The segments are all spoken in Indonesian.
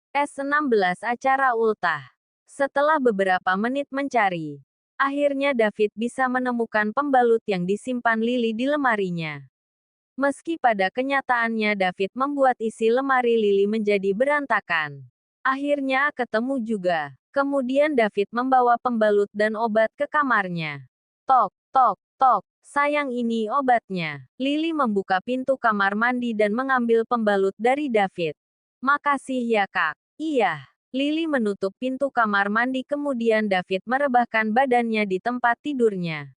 S16 acara ultah. Setelah beberapa menit mencari, akhirnya David bisa menemukan pembalut yang disimpan Lily di lemarinya. Meski pada kenyataannya David membuat isi lemari Lily menjadi berantakan. Akhirnya ketemu juga. Kemudian David membawa pembalut dan obat ke kamarnya. Tok, tok, tok. Sayang, ini obatnya. Lily membuka pintu kamar mandi dan mengambil pembalut dari David. Makasih ya, Kak. Iya. Lily menutup pintu kamar mandi, kemudian David merebahkan badannya di tempat tidurnya.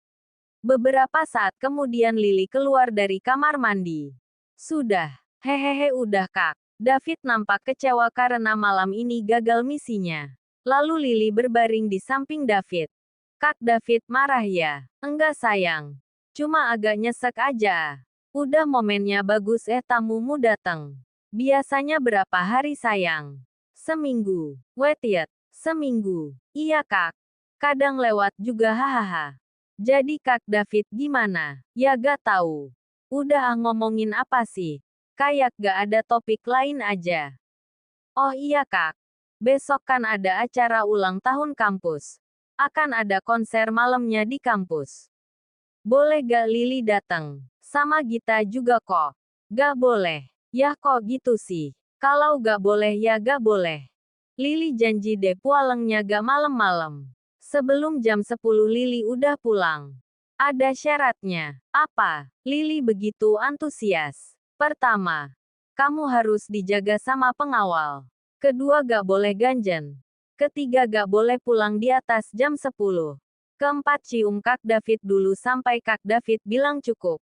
Beberapa saat kemudian Lily keluar dari kamar mandi. Sudah. Hehehe, udah, Kak. David nampak kecewa karena malam ini gagal misinya. Lalu Lily berbaring di samping David. Kak, David marah ya? Enggak sayang. Cuma agak nyesek aja. Udah, momennya bagus, tamumu datang. Biasanya berapa hari sayang? Seminggu. Wait yet. Seminggu. Iya, Kak. Kadang lewat juga, hahaha. Jadi Kak David gimana? Ya gak tahu. Udah, ngomongin apa sih? Kayak gak ada topik lain aja. Oh iya Kak. Besok kan ada acara ulang tahun kampus. Akan ada konser malamnya di kampus. Boleh gak Lily datang? Sama Gita juga kok. Gak boleh. Ya kok gitu sih. Kalau gak boleh ya gak boleh. Lily janji deh pulangnya gak malam-malam. Sebelum jam 10 Lily udah pulang. Ada syaratnya. Apa? Lily begitu antusias. Pertama, kamu harus dijaga sama pengawal. Kedua, gak boleh ganjen. Ketiga, gak boleh pulang di atas jam 10. Keempat, cium Kak David dulu sampai Kak David bilang cukup.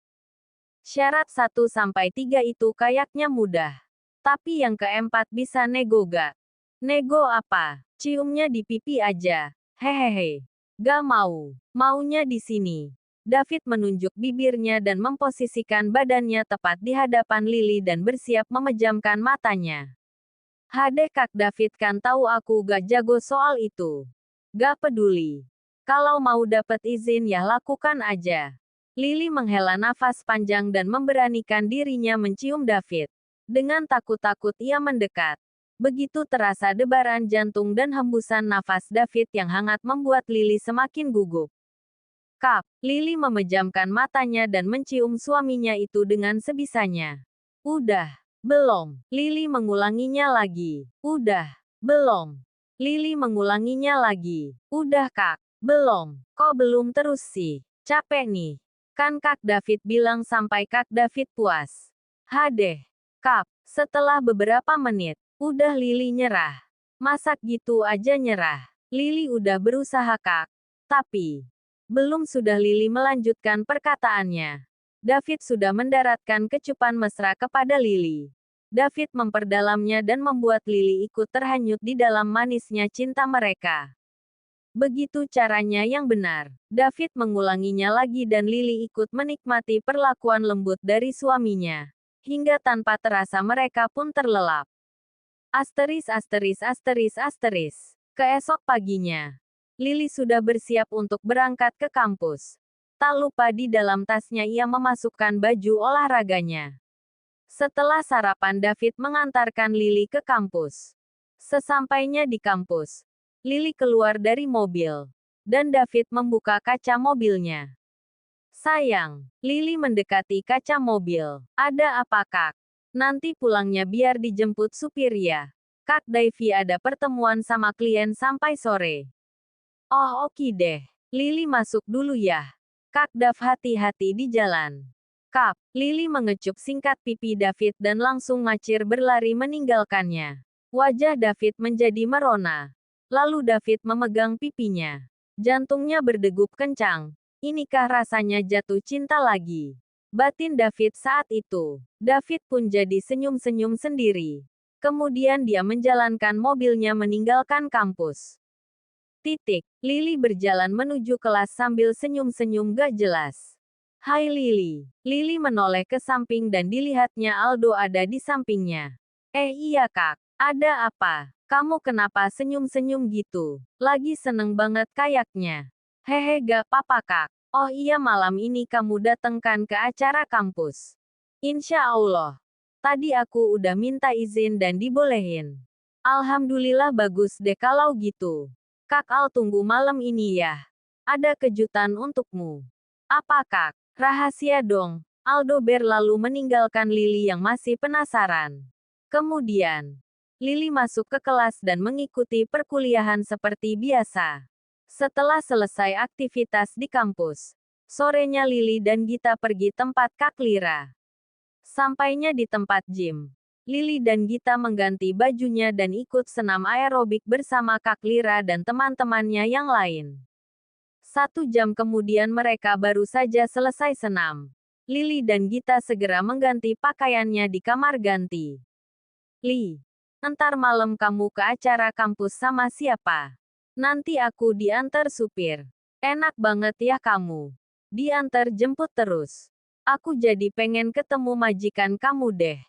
Syarat 1-3 itu kayaknya mudah. Tapi yang keempat bisa nego gak? Nego apa? Ciumnya di pipi aja. Hehehe. Gak mau. Maunya di sini. David menunjuk bibirnya dan memposisikan badannya tepat di hadapan Lily dan bersiap memejamkan matanya. Hade, Kak David kan tahu aku gak jago soal itu. Gak peduli. Kalau mau dapat izin ya lakukan aja. Lily menghela nafas panjang dan memberanikan dirinya mencium David. Dengan takut-takut ia mendekat. Begitu terasa debaran jantung dan hembusan nafas David yang hangat membuat Lily semakin gugup. Kak, Lily memejamkan matanya dan mencium suaminya itu dengan sebisanya. Udah. Belum. Lily mengulanginya lagi. Udah. Belum. Lily mengulanginya lagi. Udah Kak. Belum. Kok belum terus sih? Capek nih. Kan Kak David bilang sampai Kak David puas. Hadeh. Kak, setelah beberapa menit, udah Lily nyerah. Masak gitu aja nyerah. Lily udah berusaha Kak. Tapi, belum sudah Lily melanjutkan perkataannya. David sudah mendaratkan kecupan mesra kepada Lily. David memperdalamnya dan membuat Lily ikut terhanyut di dalam manisnya cinta mereka. Begitu caranya yang benar. David mengulanginya lagi dan Lily ikut menikmati perlakuan lembut dari suaminya. Hingga tanpa terasa mereka pun terlelap. Asteris asteris asteris asteris. Keesok paginya, Lily sudah bersiap untuk berangkat ke kampus. Tak lupa di dalam tasnya ia memasukkan baju olahraganya. Setelah sarapan David mengantarkan Lily ke kampus. Sesampainya di kampus, Lily keluar dari mobil. Dan David membuka kaca mobilnya. Sayang, Lily mendekati kaca mobil. Ada apa Kak? Nanti pulangnya biar dijemput supir ya. Kak Davy ada pertemuan sama klien sampai sore. Oh oke deh. Lily masuk dulu ya. Kak Dav, hati-hati di jalan. Kak, Lily mengecup singkat pipi David dan langsung ngacir berlari meninggalkannya. Wajah David menjadi merona. Lalu David memegang pipinya. Jantungnya berdegup kencang. Inikah rasanya jatuh cinta lagi? Batin David saat itu. David pun jadi senyum-senyum sendiri. Kemudian dia menjalankan mobilnya meninggalkan kampus. Lily berjalan menuju kelas sambil senyum-senyum gak jelas. Hai Lily. Lily menoleh ke samping dan dilihatnya Aldo ada di sampingnya. Iya Kak. Ada apa? Kamu kenapa senyum-senyum gitu? Lagi seneng banget kayaknya. Hehe, gak apa-apa Kak. Oh iya, malam ini kamu datang kan ke acara kampus? Insya Allah. Tadi aku udah minta izin dan dibolehin. Alhamdulillah bagus deh kalau gitu. Kak Al tunggu malam ini ya. Ada kejutan untukmu. Apa Kak? Rahasia dong. Aldo berlalu meninggalkan Lily yang masih penasaran. Kemudian, Lily masuk ke kelas dan mengikuti perkuliahan seperti biasa. Setelah selesai aktivitas di kampus, sorenya Lily dan Gita pergi tempat Kak Lira. Sampainya di tempat gym, Lily dan Gita mengganti bajunya dan ikut senam aerobik bersama Kak Lira dan teman-temannya yang lain. 1 jam kemudian mereka baru saja selesai senam. Lily dan Gita segera mengganti pakaiannya di kamar ganti. Li, entar malam kamu ke acara kampus sama siapa? Nanti aku diantar supir. Enak banget ya kamu. Diantar jemput terus. Aku jadi pengen ketemu majikan kamu deh.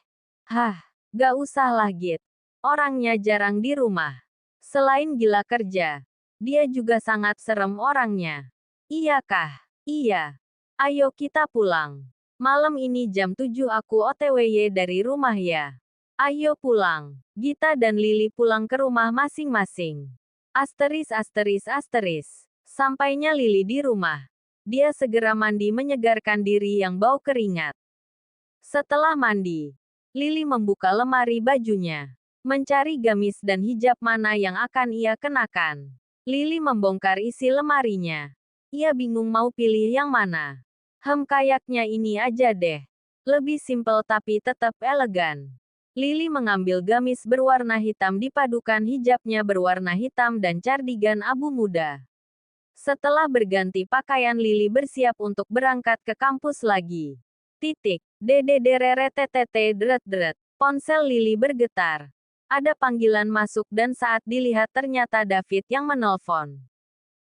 Hah, gak usah lah Git. Orangnya jarang di rumah. Selain gila kerja, dia juga sangat serem orangnya. Iya kah? Iya. Ayo kita pulang. Malam ini jam 7 aku OTW dari rumah ya. Ayo pulang. Gita dan Lily pulang ke rumah masing-masing. Asteris asteris asteris. Sampainya Lily di rumah. Dia segera mandi menyegarkan diri yang bau keringat. Setelah mandi, Lily membuka lemari bajunya. Mencari gamis dan hijab mana yang akan ia kenakan. Lily membongkar isi lemarinya. Ia bingung mau pilih yang mana. Kayaknya ini aja deh. Lebih simpel tapi tetap elegan. Lily mengambil gamis berwarna hitam dipadukan hijabnya berwarna hitam dan cardigan abu muda. Setelah berganti pakaian Lily bersiap untuk berangkat ke kampus lagi. Deret. Ponsel Lily bergetar. Ada panggilan masuk dan saat dilihat ternyata David yang menelpon.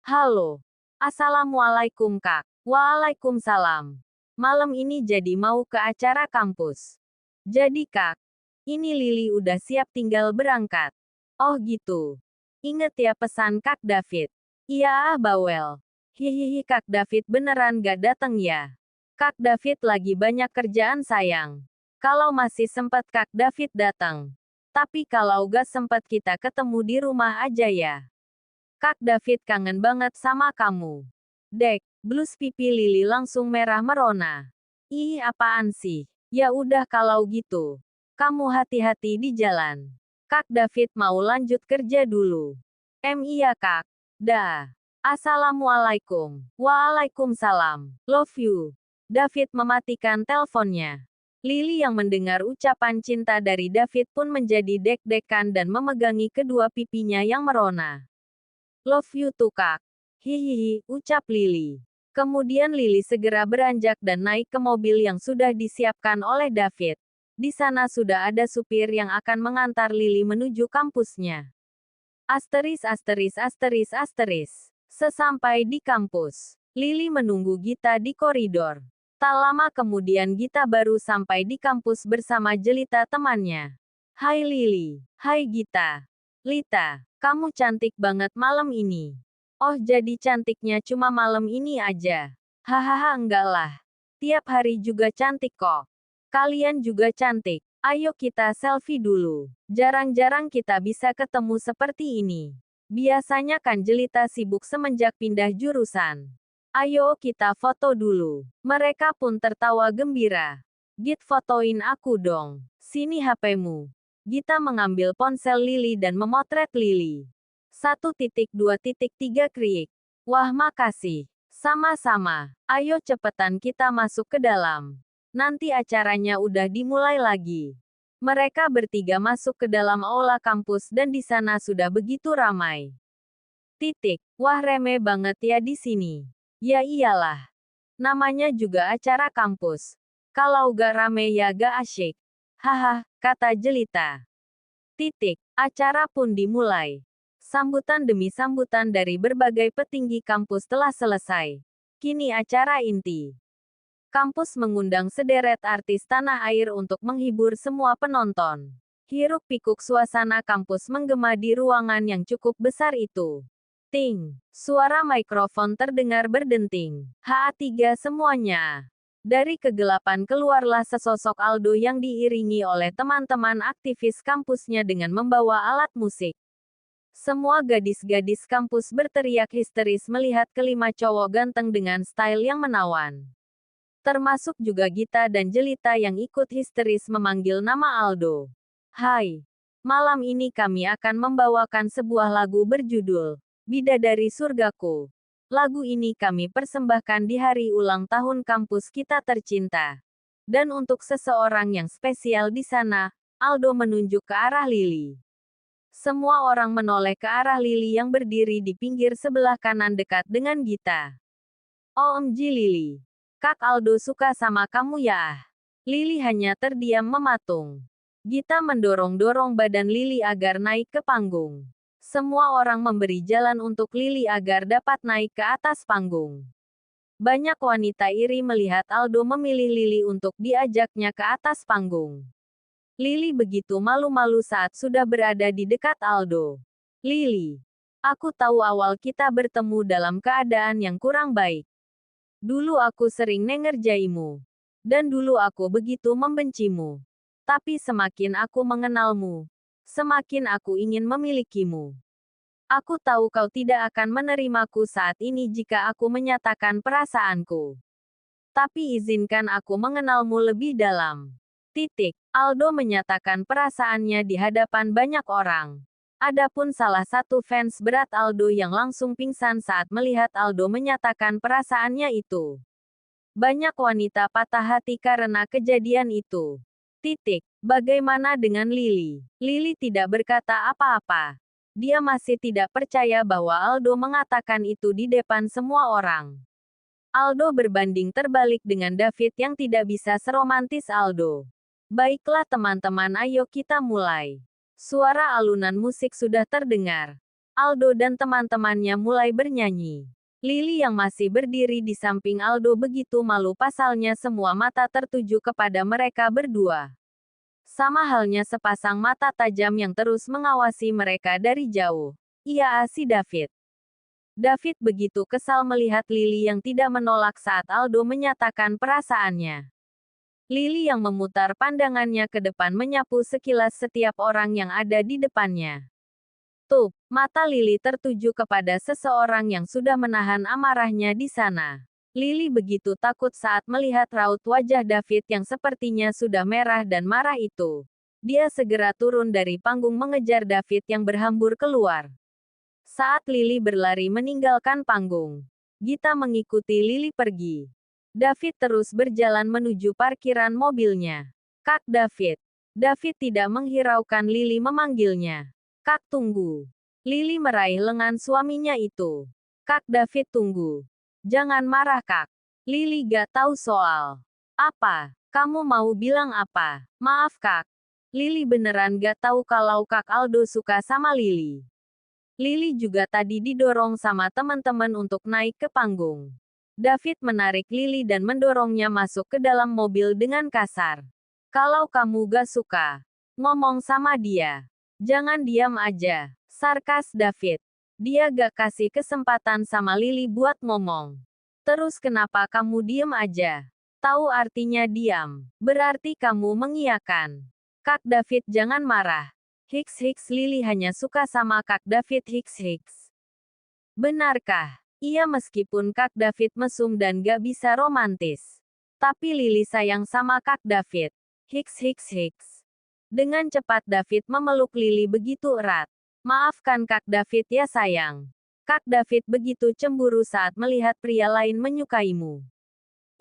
Halo. Assalamualaikum Kak. Waalaikumsalam. Malam ini jadi mau ke acara kampus. Jadi Kak, ini Lily udah siap tinggal berangkat. Oh gitu. Ingat ya pesan Kak David. Iya bawel. Hihihi Kak David beneran gak datang ya? Kak David lagi banyak kerjaan sayang. Kalau masih sempat Kak David datang. Tapi kalau gak sempat kita ketemu di rumah aja ya. Kak David kangen banget sama kamu. Dek, blus pipi Lily langsung merah merona. Ih apaan sih? Ya udah kalau gitu. Kamu hati-hati di jalan. Kak David mau lanjut kerja dulu. Iya Kak. Dah. Assalamualaikum. Waalaikumsalam. Love you. David mematikan teleponnya. Lily yang mendengar ucapan cinta dari David pun menjadi deg-degan dan memegangi kedua pipinya yang merona. Love you too Kak. Hihihi, ucap Lily. Kemudian Lily segera beranjak dan naik ke mobil yang sudah disiapkan oleh David. Di sana sudah ada supir yang akan mengantar Lily menuju kampusnya. Asteris asteris asteris asteris. Sesampai di kampus, Lily menunggu Gita di koridor. Tak lama kemudian Gita baru sampai di kampus bersama Jelita temannya. Hai Lily. Hai Gita. Lita, kamu cantik banget malam ini. Oh jadi cantiknya cuma malam ini aja. Hahaha enggak lah. Tiap hari juga cantik kok. Kalian juga cantik. Ayo kita selfie dulu. Jarang-jarang kita bisa ketemu seperti ini. Biasanya kan Jelita sibuk semenjak pindah jurusan. Ayo kita foto dulu. Mereka pun tertawa gembira. Git fotoin aku dong. Sini HP-mu. Gita mengambil ponsel Lily dan memotret Lily. 1.2.3 Krik. Wah makasih. Sama-sama. Ayo cepetan kita masuk ke dalam. Nanti acaranya udah dimulai lagi. Mereka bertiga masuk ke dalam aula kampus dan di sana sudah begitu ramai. Wah rame banget ya di sini. Ya iyalah. Namanya juga acara kampus. Kalau gak rame ya gak asyik. Haha, kata Jelita. Acara pun dimulai. Sambutan demi sambutan dari berbagai petinggi kampus telah selesai. Kini acara inti. Kampus mengundang sederet artis tanah air untuk menghibur semua penonton. Hiruk-pikuk suasana kampus menggema di ruangan yang cukup besar itu. Ting, suara mikrofon terdengar berdenting. HA3 semuanya. Dari kegelapan keluarlah sesosok Aldo yang diiringi oleh teman-teman aktivis kampusnya dengan membawa alat musik. Semua gadis-gadis kampus berteriak histeris melihat kelima cowok ganteng dengan style yang menawan. Termasuk juga Gita dan Jelita yang ikut histeris memanggil nama Aldo. Hai, malam ini kami akan membawakan sebuah lagu berjudul Bidadari Surgaku. Lagu ini kami persembahkan di hari ulang tahun kampus kita tercinta. Dan untuk seseorang yang spesial di sana, Aldo menunjuk ke arah Lily. Semua orang menoleh ke arah Lily yang berdiri di pinggir sebelah kanan dekat dengan Gita. OMG Lily. Kak Aldo suka sama kamu ya. Lily hanya terdiam mematung. Gita mendorong-dorong badan Lily agar naik ke panggung. Semua orang memberi jalan untuk Lily agar dapat naik ke atas panggung. Banyak wanita iri melihat Aldo memilih Lily untuk diajaknya ke atas panggung. Lily begitu malu-malu saat sudah berada di dekat Aldo. Lily, aku tahu awal kita bertemu dalam keadaan yang kurang baik. Dulu aku sering mengerjaimu. Dan dulu aku begitu membencimu. Tapi semakin aku mengenalmu, semakin aku ingin memilikimu. Aku tahu kau tidak akan menerimaku saat ini jika aku menyatakan perasaanku. Tapi izinkan aku mengenalmu lebih dalam. Aldo menyatakan perasaannya di hadapan banyak orang. Adapun salah satu fans berat Aldo yang langsung pingsan saat melihat Aldo menyatakan perasaannya itu. Banyak wanita patah hati karena kejadian itu. Bagaimana dengan Lily? Lily tidak berkata apa-apa. Dia masih tidak percaya bahwa Aldo mengatakan itu di depan semua orang. Aldo berbanding terbalik dengan David yang tidak bisa seromantis Aldo. Baiklah teman-teman, ayo kita mulai. Suara alunan musik sudah terdengar. Aldo dan teman-temannya mulai bernyanyi. Lily yang masih berdiri di samping Aldo begitu malu pasalnya semua mata tertuju kepada mereka berdua. Sama halnya sepasang mata tajam yang terus mengawasi mereka dari jauh. Iya, si David. David begitu kesal melihat Lily yang tidak menolak saat Aldo menyatakan perasaannya. Lily yang memutar pandangannya ke depan menyapu sekilas setiap orang yang ada di depannya. Tuh, mata Lily tertuju kepada seseorang yang sudah menahan amarahnya di sana. Lily begitu takut saat melihat raut wajah David yang sepertinya sudah merah dan marah itu. Dia segera turun dari panggung mengejar David yang berhambur keluar. Saat Lily berlari meninggalkan panggung, Gita mengikuti Lily pergi. David terus berjalan menuju parkiran mobilnya. Kak David. David tidak menghiraukan Lily memanggilnya. Kak, tunggu. Lily meraih lengan suaminya itu. Kak David, tunggu. Jangan marah Kak. Lily gak tahu soal. Apa? Kamu mau bilang apa? Maaf Kak. Lily beneran gak tahu kalau Kak Aldo suka sama Lily. Lily juga tadi didorong sama teman-teman untuk naik ke panggung. David menarik Lily dan mendorongnya masuk ke dalam mobil dengan kasar. Kalau kamu gak suka, ngomong sama dia. Jangan diam aja. Sarkas David. Dia gak kasih kesempatan sama Lily buat ngomong. Terus kenapa kamu diam aja? Tahu artinya diam. Berarti kamu mengiyakan. Kak David, jangan marah. Lily hanya suka sama Kak David. Benarkah? Iya, meskipun Kak David mesum dan gak bisa romantis. Tapi Lily sayang sama Kak David. Dengan cepat David memeluk Lily begitu erat. Maafkan Kak David ya sayang. Kak David begitu cemburu saat melihat pria lain menyukaimu.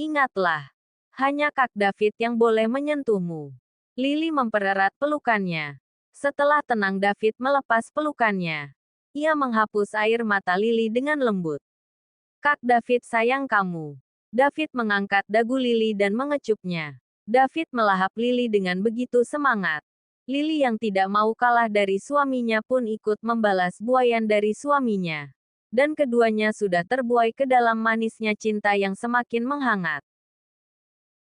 Ingatlah, hanya Kak David yang boleh menyentuhmu. Lily mempererat pelukannya. Setelah tenang David melepas pelukannya. Ia menghapus air mata Lily dengan lembut. Kak David, sayang kamu. David mengangkat dagu Lily dan mengecupnya. David melahap Lily dengan begitu semangat. Lily yang tidak mau kalah dari suaminya pun ikut membalas buayan dari suaminya. Dan keduanya sudah terbuai ke dalam manisnya cinta yang semakin menghangat.